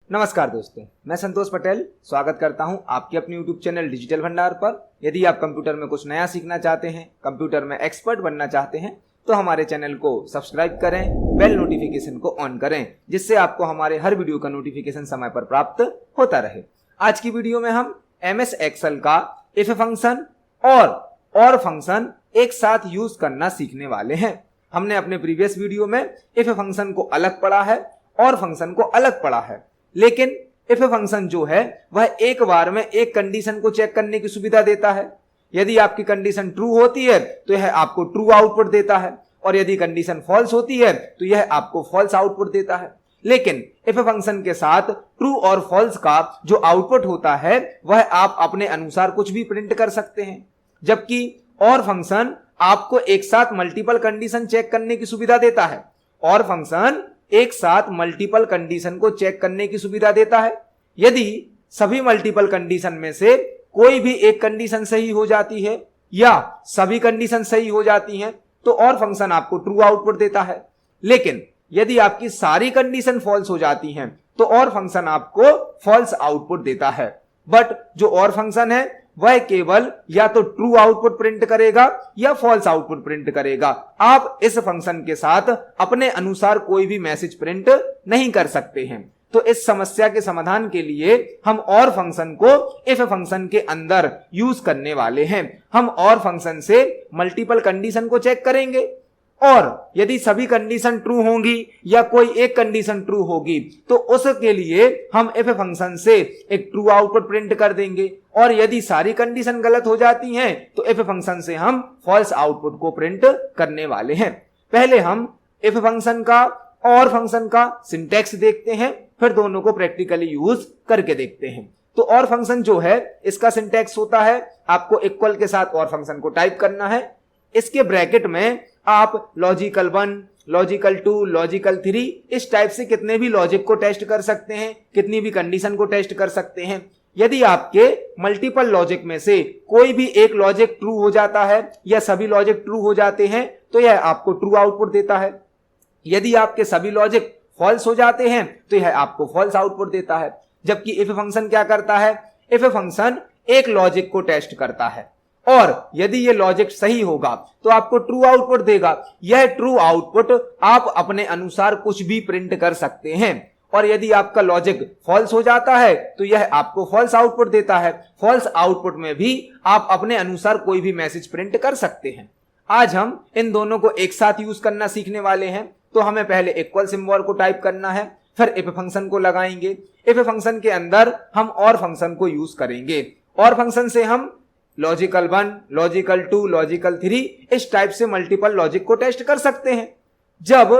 नमस्कार दोस्तों, मैं संतोष पटेल स्वागत करता हूं आपके अपने YouTube चैनल डिजिटल भंडार पर। यदि आप कंप्यूटर में कुछ नया सीखना चाहते हैं, कंप्यूटर में एक्सपर्ट बनना चाहते हैं, तो हमारे चैनल को सब्सक्राइब करें, बेल नोटिफिकेशन को ऑन करें, जिससे आपको हमारे हर वीडियो का नोटिफिकेशन समय पर प्राप्त होता रहे। आज की वीडियो में हम MS एक्सेल का इफ फंक्शन और फंक्शन एक साथ यूज करना सीखने वाले हैं। हमने अपने प्रीवियस वीडियो में इफ फंक्शन को अलग पढ़ा है और फंक्शन को अलग पढ़ा है, लेकिन इफ फंक्शन जो है वह एक बार में एक कंडीशन को चेक करने की सुविधा देता है। यदि आपकी कंडीशन ट्रू होती है तो यह आपको ट्रू आउटपुट देता है, और यदि कंडीशन फॉल्स होती है तो यह आपको फॉल्स आउटपुट देता है। लेकिन इफ फंक्शन के साथ ट्रू और फॉल्स का जो आउटपुट होता है वह आप अपने अनुसार कुछ भी प्रिंट कर सकते हैं, जबकि और फंक्शन आपको एक साथ मल्टीपल कंडीशन चेक करने की सुविधा देता है। और फंक्शन एक साथ मल्टीपल कंडीशन को चेक करने की सुविधा देता है। यदि सभी मल्टीपल कंडीशन में से कोई भी एक कंडीशन सही हो जाती है या सभी कंडीशन सही हो जाती हैं तो और फंक्शन आपको ट्रू आउटपुट देता है। लेकिन यदि आपकी सारी कंडीशन फॉल्स हो जाती हैं तो और फंक्शन आपको फॉल्स आउटपुट देता है। बट जो और फंक्शन है वह केवल या तो ट्रू आउटपुट प्रिंट करेगा या फॉल्स आउटपुट प्रिंट करेगा। आप इस फंक्शन के साथ अपने अनुसार कोई भी मैसेज प्रिंट नहीं कर सकते हैं। तो इस समस्या के समाधान के लिए हम और फंक्शन को इफ फंक्शन के अंदर यूज करने वाले हैं। हम और फंक्शन से मल्टीपल कंडीशन को चेक करेंगे, और यदि सभी कंडीशन ट्रू होंगी या कोई एक कंडीशन ट्रू होगी तो उसके लिए हम इफ फंक्शन से एक ट्रू आउटपुट प्रिंट कर देंगे, और यदि सारी कंडीशन गलत हो जाती हैं तो इफ फंक्शन से हम फॉल्स आउटपुट को प्रिंट करने वाले हैं। पहले हम इफ फंक्शन का और फंक्शन का सिंटैक्स देखते हैं, फिर दोनों को प्रैक्टिकली यूज करके देखते हैं। तो और फंक्शन जो है इसका सिंटैक्स होता है, आपको इक्वल के साथ और फंक्शन को टाइप करना है। इसके ब्रैकेट में आप लॉजिकल 1, लॉजिकल 2, लॉजिकल 3 इस टाइप से कितने भी लॉजिक को टेस्ट कर सकते हैं, कितनी भी कंडीशन को टेस्ट कर सकते हैं। यदि आपके मल्टीपल लॉजिक में से कोई भी एक लॉजिक ट्रू हो जाता है या सभी लॉजिक ट्रू हो जाते हैं तो यह आपको ट्रू आउटपुट देता है। यदि आपके सभी लॉजिक फॉल्स हो जाते हैं तो यह आपको फॉल्स आउटपुट देता है। जबकि इफ फंक्शन क्या करता है, इफ फंक्शन एक लॉजिक को टेस्ट करता है, और यदि ये लॉजिक सही होगा तो आपको ट्रू आउटपुट देगा। यह ट्रू आउटपुट आप अपने अनुसार कुछ भी प्रिंट कर सकते हैं, और यदि आपका लॉजिक फॉल्स हो जाता है तो यह आपको फॉल्स आउटपुट देता है। फॉल्स आउटपुट में भी आप अपने अनुसार कोई भी मैसेज प्रिंट कर सकते हैं। आज हम इन दोनों को एक साथ यूज करना सीखने वाले हैं। तो हमें पहले इक्वल सिंबल को टाइप करना है, फिर इफ फंक्शन को लगाएंगे। इफ फंक्शन के अंदर हम और फंक्शन को यूज करेंगे। और फंक्शन से हम लॉजिकल 1, लॉजिकल 2, लॉजिकल 3 इस टाइप से मल्टीपल लॉजिक को टेस्ट कर सकते हैं। जब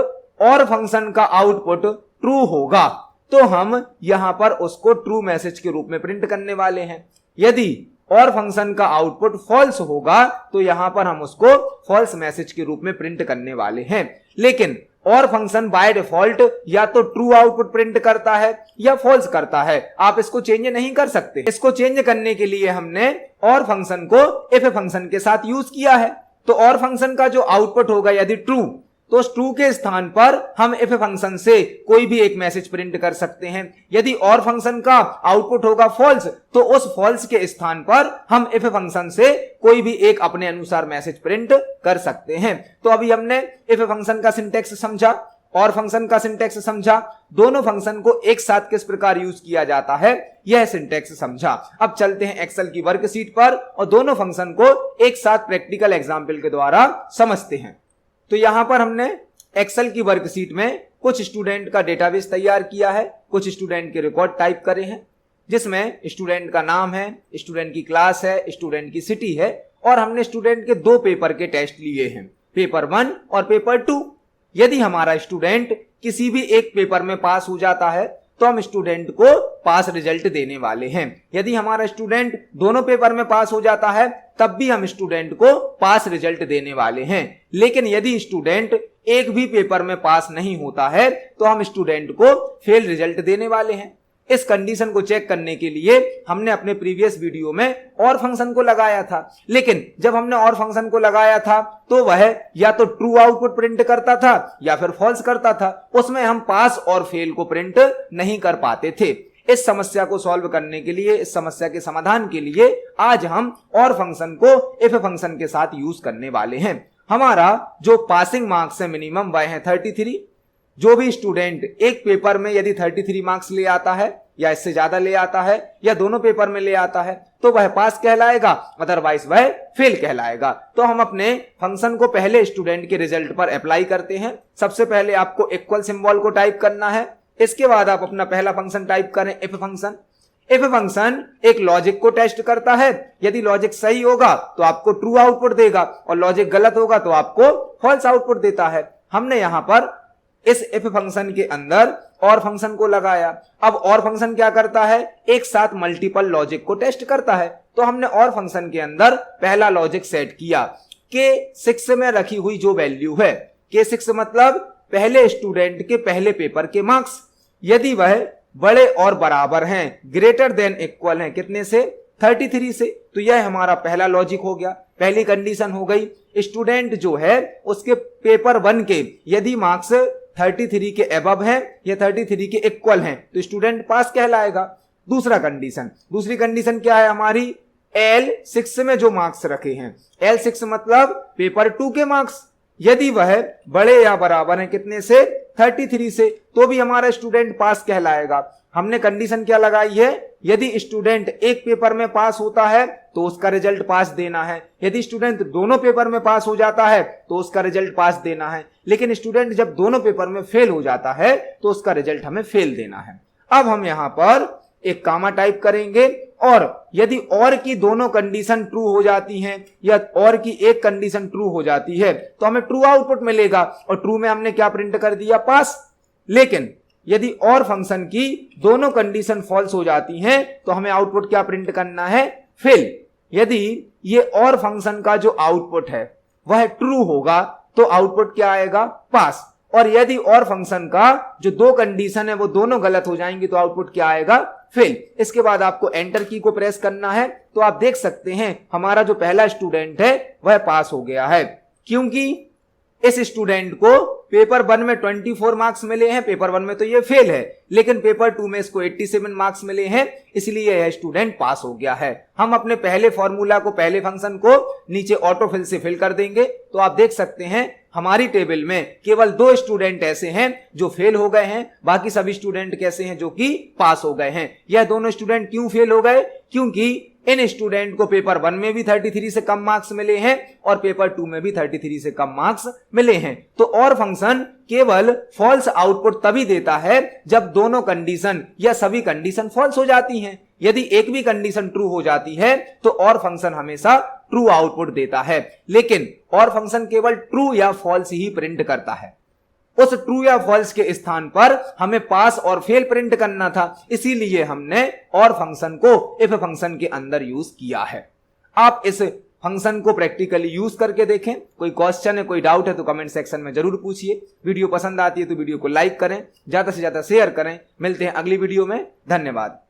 और फंक्शन का आउटपुट ट्रू होगा तो हम यहां पर उसको ट्रू मैसेज के रूप में प्रिंट करने वाले हैं। यदि और फंक्शन का आउटपुट फॉल्स होगा तो यहां पर हम उसको फॉल्स मैसेज के रूप में प्रिंट करने वाले हैं। लेकिन और फंक्शन बाय डिफॉल्ट या तो ट्रू आउटपुट प्रिंट करता है या फॉल्स करता है, आप इसको चेंज नहीं कर सकते। इसको चेंज करने के लिए हमने और फंक्शन को इफ फंक्शन के साथ यूज किया है। तो और फंक्शन का जो आउटपुट होगा यदि ट्रू, तो उस ट्रू के स्थान पर हम इफ फंक्शन से कोई भी एक मैसेज प्रिंट कर सकते हैं। यदि और फंक्शन का आउटपुट होगा फॉल्स तो उस फॉल्स के स्थान पर हम इफ फंक्शन से कोई भी एक अपने अनुसार मैसेज प्रिंट कर सकते हैं। तो अभी हमने इफ फंक्शन का सिंटैक्स समझा और फंक्शन का सिंटैक्स समझा, दोनों फंक्शन को एक साथ किस प्रकार यूज किया जाता है यह सिंटैक्स समझा। अब चलते हैं एक्सेल की वर्कशीट पर और दोनों फंक्शन को एक साथ प्रैक्टिकल एग्जाम्पल के द्वारा समझते हैं। तो यहां पर हमने एक्सेल की वर्कशीट में कुछ स्टूडेंट का डेटाबेस तैयार किया है, कुछ स्टूडेंट के रिकॉर्ड टाइप करे हैं, जिसमें स्टूडेंट का नाम है, स्टूडेंट की क्लास है, स्टूडेंट की सिटी है, और हमने स्टूडेंट के 2 पेपर के टेस्ट लिए हैं, पेपर 1 और पेपर 2। यदि हमारा स्टूडेंट किसी भी एक पेपर में पास हो जाता है तो हम स्टूडेंट को पास रिजल्ट देने वाले हैं। यदि हमारा स्टूडेंट दोनों पेपर में पास हो जाता है तब भी हम स्टूडेंट को पास रिजल्ट देने वाले हैं। लेकिन यदि स्टूडेंट एक भी पेपर में पास नहीं होता है तो हम स्टूडेंट को फेल रिजल्ट देने वाले हैं। इस कंडीशन को चेक करने के लिए हमने अपने प्रीवियस वीडियो में और फंक्शन को लगाया था, लेकिन जब हमने और फंक्शन को लगाया था तो वह या तो ट्रू आउटपुट प्रिंट करता था या फिर फॉल्स करता था। उसमें हम पास और फेल को प्रिंट नहीं कर पाते थे। इस समस्या को सॉल्व करने के लिए, इस समस्या के समाधान के लिए आज हम और फंक्शन को इफ फंक्शन के साथ यूज करने वाले हैं। हमारा जो पासिंग मार्क्स है मिनिमम वह है 33। जो भी स्टूडेंट एक पेपर में यदि 33 मार्क्स ले आता है या इससे ज्यादा ले आता है या दोनों पेपर में ले आता है तो वह पास कहलाएगा, अदरवाइज वह फेल कहलाएगा। तो हम अपने फंक्शन को पहले स्टूडेंट के रिजल्ट पर अप्लाई करते हैं। सबसे पहले आपको इक्वल सिंबल को टाइप करना है। इसके बाद आप अपना पहला फंक्शन टाइप करें, इफ फंक्शन। इफ फंक्शन एक लॉजिक को टेस्ट करता है। यदि लॉजिक सही होगा तो आपको ट्रू आउटपुट देगा और लॉजिक गलत होगा तो आपको फॉल्स आउटपुट देता है। हमने यहां पर इस इफ फंक्शन के अंदर और फंक्शन को लगाया। अब और फंक्शन क्या करता है, एक साथ मल्टीपल लॉजिक को टेस्ट करता है। तो हमने और फंक्शन के अंदर पहला लॉजिक सेट किया, K6 में रखी हुई जो वैल्यू है, K6 मतलब पहले स्टूडेंट के पहले पेपर के मार्क्स, यदि वह बड़े और बराबर हैं, ग्रेटर देन इक्वल हैं, कितने से, 33 से, तो यह हमारा पहला लॉजिक हो गया, पहली कंडीशन हो गई। स्टूडेंट जो है उसके पेपर 1 के यदि मार्क्स 33 के अबव हैं या 33 के इक्वल हैं तो स्टूडेंट पास कहलाएगा। दूसरी कंडीशन क्या है हमारी, L6 में जो मार्क्स रखे हैं, L6 मतलब पेपर 2 के मार्क्स, यदि वह बड़े या बराबर हैं कितने से, 33 से, तो भी हमारा स्टूडेंट पास कहलाएगा। हमने कंडीशन क्या लगाई है, यदि स्टूडेंट एक पेपर में पास होता है तो उसका रिजल्ट पास देना है, यदि स्टूडेंट दोनों पेपर में पास हो जाता है तो उसका रिजल्ट पास देना है, लेकिन स्टूडेंट जब दोनों पेपर में फेल हो जाता है तो उसका रिजल्ट हमें फेल देना है। अब हम यहां पर एक कामा टाइप करेंगे और यदि और की दोनों कंडीशन ट्रू हो जाती हैं या और की एक कंडीशन ट्रू हो जाती है तो हमें ट्रू आउटपुट मिलेगा और ट्रू में हमने क्या प्रिंट कर दिया, पास। लेकिन यदि और फंक्शन की दोनों कंडीशन फॉल्स हो जाती हैं तो हमें आउटपुट क्या प्रिंट करना है, फेल। यदि ये और फंक्शन का जो आउटपुट है वह ट्रू होगा तो आउटपुट क्या आएगा, पास। और यदि और फंक्शन का जो दो कंडीशन है वो दोनों गलत हो जाएंगी तो आउटपुट क्या आएगा, फेल। इसके बाद आपको एंटर की को प्रेस करना है तो आप देख सकते हैं हमारा जो पहला स्टूडेंट है वह पास हो गया है, क्योंकि इस स्टूडेंट को पेपर 1 में 24 मार्क्स मिले हैं, पेपर 1 में तो ये फेल है, लेकिन पेपर 2 में इसको 87 मार्क्स मिले हैं, इसलिए यह स्टूडेंट पास हो गया है। हम अपने पहले फॉर्मूला को, पहले फंक्शन को नीचे ऑटो फिल से फिल कर देंगे तो आप देख सकते हैं हमारी टेबल में केवल 2 स्टूडेंट ऐसे हैं जो फेल हो गए हैं, बाकी सभी स्टूडेंट कैसे हैं, जो कि पास हो गए हैं। यह दोनों स्टूडेंट क्यों फेल हो गए, क्योंकि इन स्टूडेंट को पेपर 1 में भी 33 से कम मार्क्स मिले हैं और पेपर 2 में भी 33 से कम मार्क्स मिले हैं। तो और फंक्शन केवल फॉल्स आउटपुट तभी देता है जब दोनों कंडीशन या सभी कंडीशन फॉल्स हो जाती हैं। यदि एक भी कंडीशन ट्रू हो जाती है तो और फंक्शन हमेशा ट्रू आउटपुट देता है, लेकिन और फंक्शन केवल ट्रू या फॉल्स ही प्रिंट करता है। उस ट्रू या फॉल्स के स्थान पर हमें पास और फेल प्रिंट करना था, इसीलिए हमने और फंक्शन को इफ फंक्शन के अंदर यूज किया है। आप इस फंक्शन को प्रैक्टिकली यूज करके देखें। कोई क्वेश्चन है, कोई डाउट है तो कमेंट सेक्शन में जरूर पूछिए। वीडियो पसंद आती है तो वीडियो को लाइक करें, ज्यादा से ज्यादा शेयर करें। मिलते हैं अगली वीडियो में, धन्यवाद।